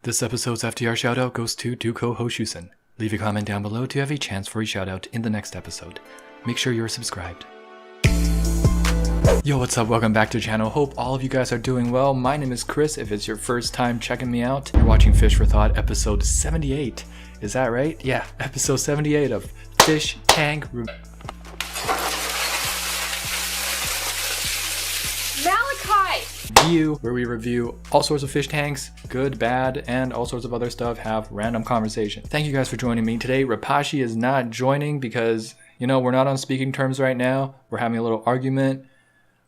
This episode's FTR shoutout goes to Duko Hoshusen. Leave a comment down below to have a chance for a shoutout in the next episode. Make sure you're subscribed. Yo, what's up? Welcome back to the channel. Hope all of you guys are doing well. My name is Chris. If it's your first time checking me out, you're watching Fish for Thought episode 78. Is that right? Yeah, episode 78 of Fish Tank Review, where we review all sorts of fish tanks, good, bad, and all sorts of other stuff, have random conversation. Thank you guys for joining me today. Rapashi is not joining because, you know, we're not on speaking terms right now. We're having a little argument.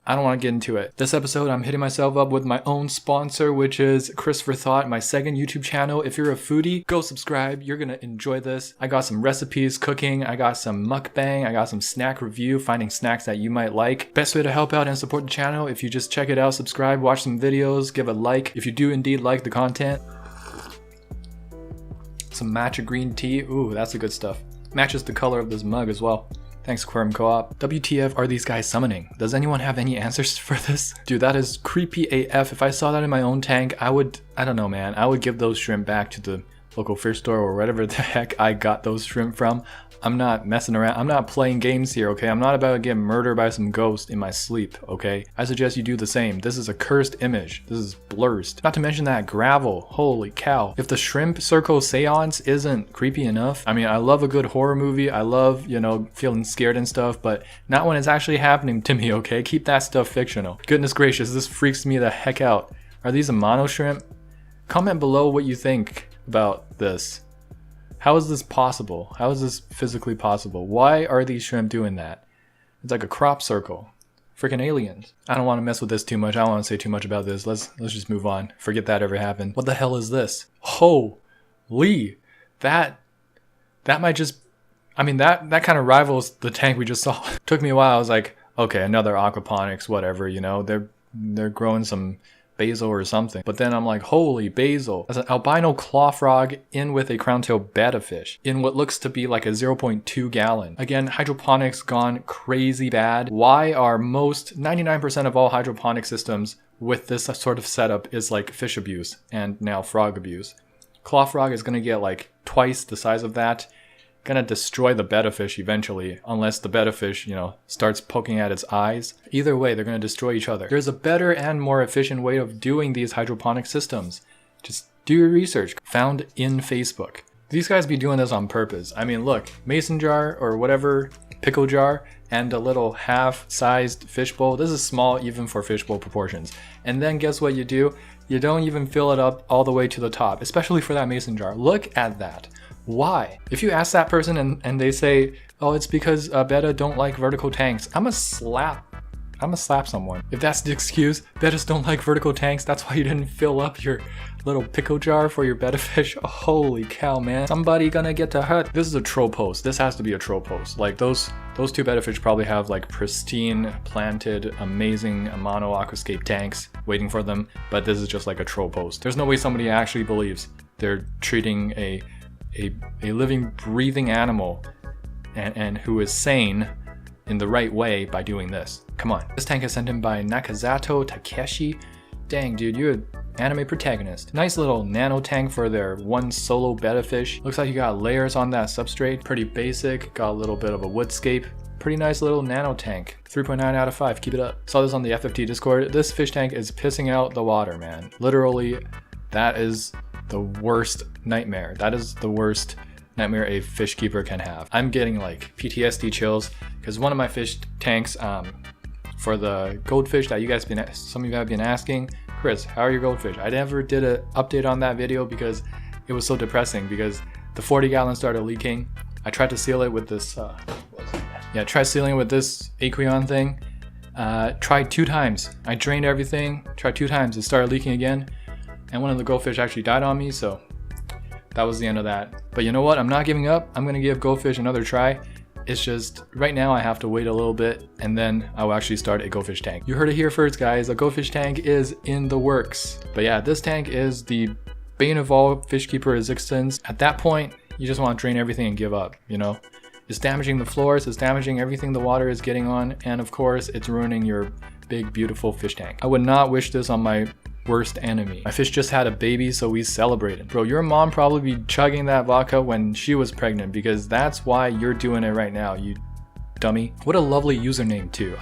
I don't want to get into it. This episode, I'm hitting myself up with my own sponsor, which is Chris for Thought, my second YouTube channel. If you're a foodie, go subscribe. You're going to enjoy this. I got some recipes, cooking. I got some mukbang. I got some snack review, finding snacks that you might like. Best way to help out and support the channel, if you just check it out, subscribe, watch some videos, give a like. If you do indeed like the content. Some matcha green tea. Ooh, that's the good stuff. Matches the color of this mug as well. Thanks, Aquarium Co-op. WTF are these guys summoning? Does anyone have any answers for this? Dude, that is creepy AF. If I saw that in my own tank, I don't know, man. I would give those shrimp back to the local fish store or whatever the heck I got those shrimp from. I'm not messing around. I'm not playing games here, okay? I'm not about to get murdered by some ghost in my sleep, okay? I suggest you do the same. This is a cursed image. This is blurs. Not to mention that gravel. Holy cow. If the shrimp circle seance isn't creepy enough, I mean, I love a good horror movie. I love, you know, feeling scared and stuff, but not when it's actually happening to me, okay? Keep that stuff fictional. Goodness gracious, this freaks me the heck out. Are these a mono shrimp? Comment below what you think about this. How is this possible? How is this physically possible? Why are these shrimp doing that? It's like a crop circle. Freaking aliens. I don't want to mess with this too much. I don't want to say too much about this. Let's just move on. Forget that ever happened. What the hell is this? Holy. That might just, I mean, that kind of rivals the tank we just saw. Took me a while. I was like, okay, another aquaponics, whatever, you know. They're growing some basil or something. But then I'm like, holy basil. That's an albino claw frog in with a crown-tail betta fish in what looks to be like a 0.2 gallon. Again, hydroponics gone crazy bad. Why are 99% of all hydroponic systems with this sort of setup is like fish abuse and now frog abuse. Claw frog is gonna get like twice the size of that. Gonna destroy the betta fish eventually, unless the betta fish, you know, starts poking at its eyes. Either way, they're gonna destroy each other. There's a better and more efficient way of doing these hydroponic systems. Just do your research. Found in Facebook. These guys be doing this on purpose. I mean, look, mason jar or whatever, pickle jar, and a little half-sized fishbowl. This is small even for fishbowl proportions. And then guess what you do? You don't even fill it up all the way to the top, especially for that mason jar. Look at that. Why? If you ask that person and they say, oh, it's because betta don't like vertical tanks, I'm gonna slap someone. If that's the excuse, bettas don't like vertical tanks, that's why you didn't fill up your little pickle jar for your betta fish. Oh, holy cow, man. Somebody gonna get to hurt. This is a troll post. This has to be a troll post. Like those two betta fish probably have like pristine, planted, amazing mono aquascape tanks waiting for them, but this is just like a troll post. There's no way somebody actually believes they're treating a living, breathing animal and who is sane in the right way by doing this. Come on. This tank is sent in by Nakazato Takeshi. Dang, dude, you're an anime protagonist. Nice little nano tank for their one solo betta fish. Looks like you got layers on that substrate. Pretty basic. Got a little bit of a woodscape. Pretty nice little nano tank. 3.9 out of 5. Keep it up. Saw this on the FFT Discord. This fish tank is pissing out the water, man. Literally, that is the worst nightmare. That is the worst nightmare a fish keeper can have. I'm getting like PTSD chills because one of my fish tanks for the goldfish that some of you have been asking, Chris, how are your goldfish? I never did an update on that video because it was so depressing because the 40 gallon started leaking. I tried to seal it with this tried sealing it with this Aqueon thing. Tried 2 times. I drained everything, tried 2 times, it started leaking again. And one of the goldfish actually died on me, so that was the end of that. But you know what? I'm not giving up. I'm gonna give goldfish another try. It's just, right now I have to wait a little bit and then I will actually start a goldfish tank. You heard it here first, guys. A goldfish tank is in the works. But yeah, this tank is the bane of all fish keeper existence. At that point, you just want to drain everything and give up, you know? It's damaging the floors, it's damaging everything the water is getting on, and of course, it's ruining your big, beautiful fish tank. I would not wish this on my worst enemy. My fish just had a baby, so we celebrated. Bro, your mom probably be chugging that vodka when she was pregnant, because that's why you're doing it right now, you dummy. What a lovely username too.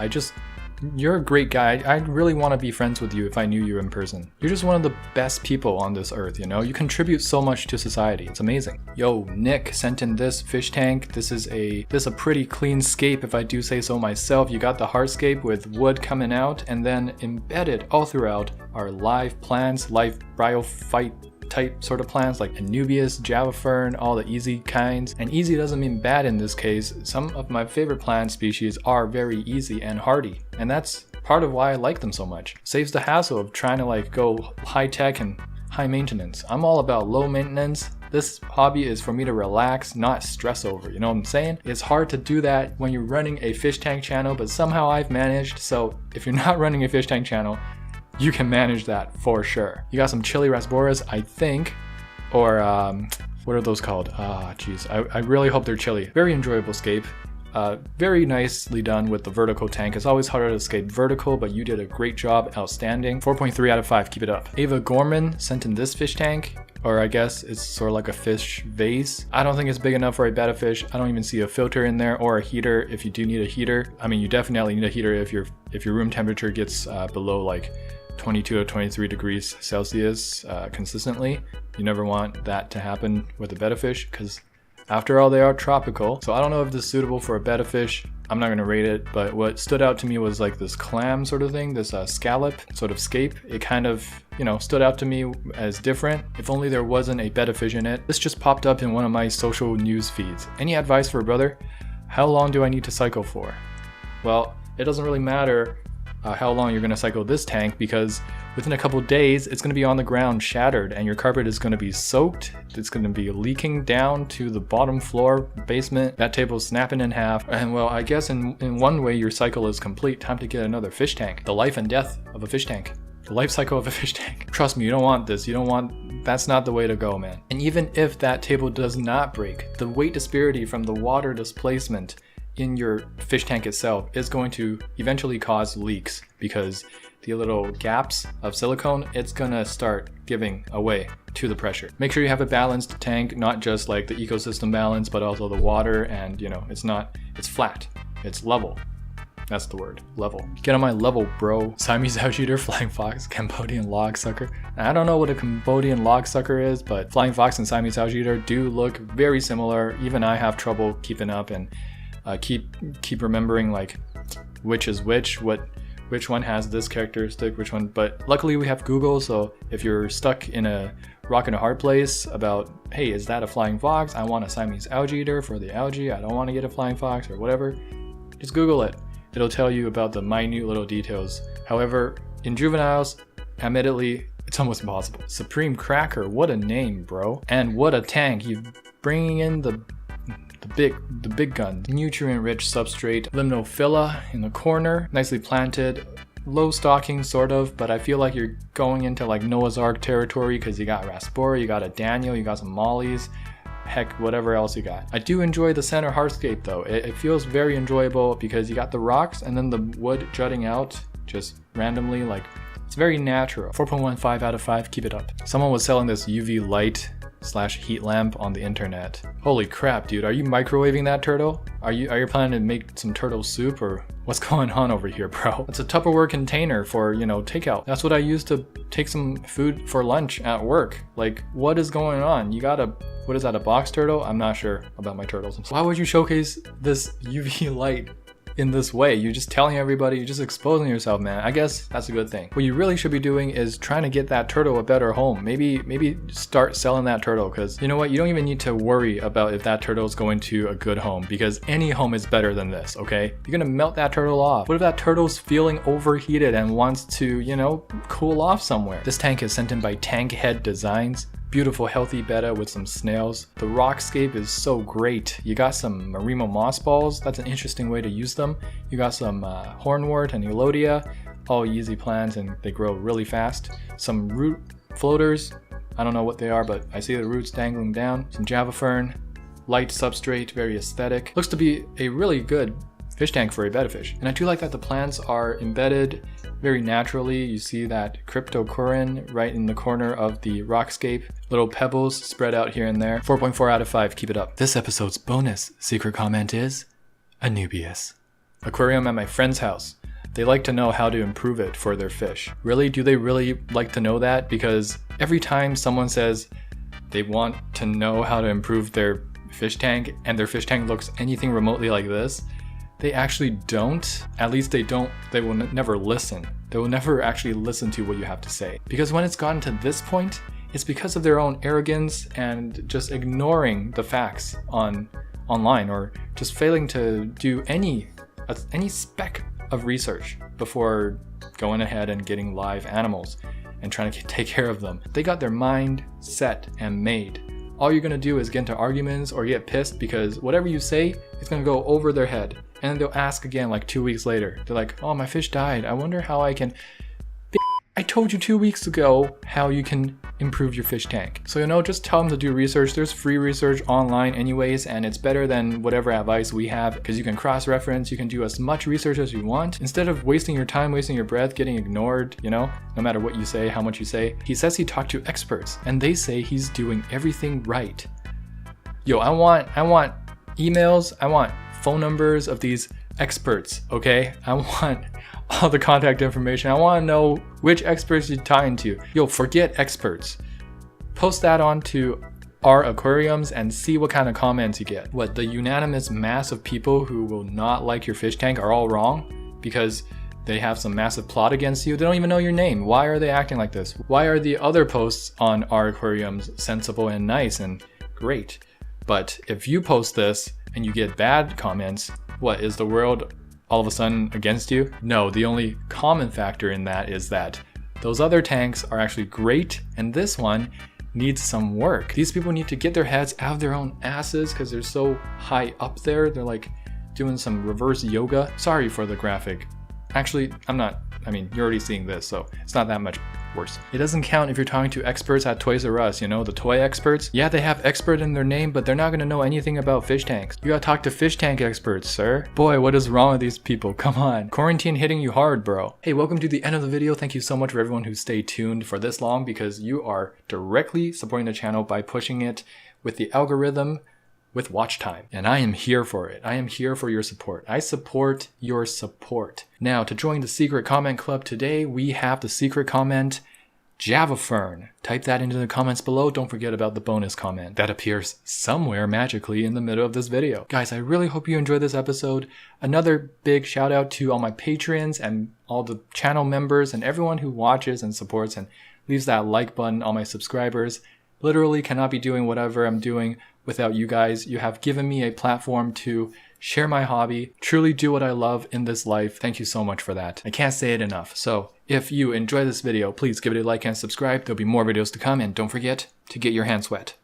You're a great guy. I'd really want to be friends with you if I knew you in person. You're just one of the best people on this earth, you know? You contribute so much to society. It's amazing. Yo, Nick sent in this fish tank. This is a pretty clean scape, if I do say so myself. You got the hardscape with wood coming out, and then embedded all throughout are live plants, live bryophyte type sort of plants like Anubias, Java fern, all the easy kinds. And easy doesn't mean bad in this case. Some of my favorite plant species are very easy and hardy, and that's part of why I like them so much. Saves the hassle of trying to like go high tech and high maintenance. I'm all about low maintenance. This hobby is for me to relax, not stress over, you know what I'm saying? It's hard to do that when you're running a fish tank channel, but somehow I've managed. So if you're not running a fish tank channel, you can manage that for sure. You got some chili rasboras, I think, or what are those called? Geez, I really hope they're chili. Very enjoyable scape. Very nicely done with the vertical tank. It's always harder to escape vertical, but you did a great job. Outstanding. 4.3 out of 5. Keep it up. Ava Gorman sent in this fish tank, or I guess it's sort of like a fish vase. I don't think it's big enough for a betta fish. I don't even see a filter in there or a heater if you do need a heater. I mean, you definitely need a heater if your room temperature gets below like 22 or 23 degrees Celsius consistently. You never want that to happen with a betta fish, because after all, they are tropical. So I don't know if this is suitable for a betta fish. I'm not gonna rate it, but what stood out to me was like this clam sort of thing, this scallop sort of scape. It kind of, you know, stood out to me as different. If only there wasn't a betta fish in it. This just popped up in one of my social news feeds. Any advice for a brother? How long do I need to cycle for? Well, it doesn't really matter how long you're gonna cycle this tank, because within a couple days it's gonna be on the ground shattered, and your carpet is gonna be soaked. It's gonna be leaking down to the bottom floor, basement. That table's snapping in half. And well, I guess in one way your cycle is complete. Time to get another fish tank. The life and death of a fish tank. The life cycle of a fish tank. Trust me, you don't want this. That's not the way to go, man. And even if that table does not break, the weight disparity from the water displacement in your fish tank itself is going to eventually cause leaks, because the little gaps of silicone, it's gonna start giving away to the pressure. Make sure you have a balanced tank, not just like the ecosystem balance, but also the water, and you know, it's flat, it's level. That's the word, level. Get on my level, bro. Siamese Outeater, Flying Fox, Cambodian Log Sucker. I don't know what a Cambodian Log Sucker is, but Flying Fox and Siamese Outeater do look very similar. Even I have trouble keeping up and keep remembering like which is which one has this characteristic, which one. But luckily we have Google, so if you're stuck in a rock and a hard place about, hey, is that a flying fox? I want a Siamese Outeater for the algae. I don't want to get a flying fox or whatever. Just Google it. It'll tell you about the minute little details. However, in juveniles, admittedly, it's almost impossible. Supreme Cracker, what a name, bro. And what a tank. You're bringing in the big gun. Nutrient-rich substrate, limnophila in the corner, nicely planted, low stocking sort of, but I feel like you're going into like Noah's Ark territory, because you got Raspora, you got a Daniel, you got some mollies, heck, whatever else you got. I do enjoy the center hardscape though. It feels very enjoyable because you got the rocks and then the wood jutting out just randomly, like it's very natural. 4.15 out of 5, keep it up. Someone was selling this UV light / heat lamp on the internet. Holy crap, dude, are you microwaving that turtle? Are you planning to make some turtle soup, or what's going on over here, bro? It's a Tupperware container for, you know, takeout. That's what I use to take some food for lunch at work. Like, what is going on? You got what is that, a box turtle? I'm not sure about my turtles. Why would you showcase this UV light in this way? You're just telling everybody, you're just exposing yourself, man. I guess that's a good thing. What you really should be doing is trying to get that turtle a better home. Maybe start selling that turtle, because you know what? You don't even need to worry about if that turtle is going to a good home, because any home is better than this, okay? You're gonna melt that turtle off. What if that turtle's feeling overheated and wants to, you know, cool off somewhere? This tank is sent in by TankHead Designs. Beautiful healthy betta with some snails. The rockscape is so great. You got some Marimo moss balls. That's an interesting way to use them. You got some hornwort and elodia, all easy plants and they grow really fast. Some root floaters. I don't know what they are, but I see the roots dangling down. Some java fern, light substrate, very aesthetic. Looks to be a really good fish tank for a betta fish. And I do like that the plants are embedded very naturally. You see that cryptocorin right in the corner of the rockscape. Little pebbles spread out here and there. 4.4 out of 5, keep it up. This episode's bonus secret comment is Anubius. Aquarium at my friend's house. They like to know how to improve it for their fish. Really? Do they really like to know that? Because every time someone says they want to know how to improve their fish tank and their fish tank looks anything remotely like this, they actually don't. At least they will never listen. They will never actually listen to what you have to say. Because when it's gotten to this point, it's because of their own arrogance and just ignoring the facts online, or just failing to do any speck of research before going ahead and getting live animals and trying to take care of them. They got their mind set and made. All you're gonna do is get into arguments or get pissed because whatever you say is gonna go over their head. And then they'll ask again like 2 weeks later. They're like, oh, my fish died. I wonder how I can... I told you 2 weeks ago how you can improve your fish tank. So, just tell them to do research. There's free research online anyways, and it's better than whatever advice we have because you can cross-reference, you can do as much research as you want instead of wasting your time, wasting your breath, getting ignored, no matter what you say, how much you say. He says he talked to experts and they say he's doing everything right. Yo, I want emails, I want phone numbers of these experts, okay? I want all the contact information. I want to know which experts you're talking to. Yo, forget experts. Post that onto our aquariums and see what kind of comments you get. What, the unanimous mass of people who will not like your fish tank are all wrong because they have some massive plot against you? They don't even know your name. Why are they acting like this? Why are the other posts on our aquariums sensible and nice and great? But if you post this and you get bad comments, what, is the world all of a sudden against you? No, the only common factor in that is that those other tanks are actually great and this one needs some work. These people need to get their heads out of their own asses because they're so high up there. They're like doing some reverse yoga. Sorry for the graphic. Actually, you're already seeing this, so it's not that much worse. It doesn't count if you're talking to experts at Toys R Us, the toy experts. Yeah, they have expert in their name, but they're not gonna know anything about fish tanks. You gotta talk to fish tank experts, sir. Boy, what is wrong with these people? Come on. Quarantine hitting you hard, bro. Hey, welcome to the end of the video. Thank you so much for everyone who stayed tuned for this long because you are directly supporting the channel by pushing it with the algorithm with watch time. And I am here for it. I am here for your support. I support your support. Now, to join the secret comment club today, we have the secret comment, Javafern. Type that into the comments below. Don't forget about the bonus comment that appears somewhere magically in the middle of this video. Guys, I really hope you enjoyed this episode. Another big shout out to all my patrons and all the channel members and everyone who watches and supports and leaves that like button, all my subscribers. Literally cannot be doing whatever I'm doing without you guys. You have given me a platform to share my hobby, truly do what I love in this life. Thank you so much for that. I can't say it enough. So if you enjoy this video, please give it a like and subscribe. There'll be more videos to come, and don't forget to get your hands wet.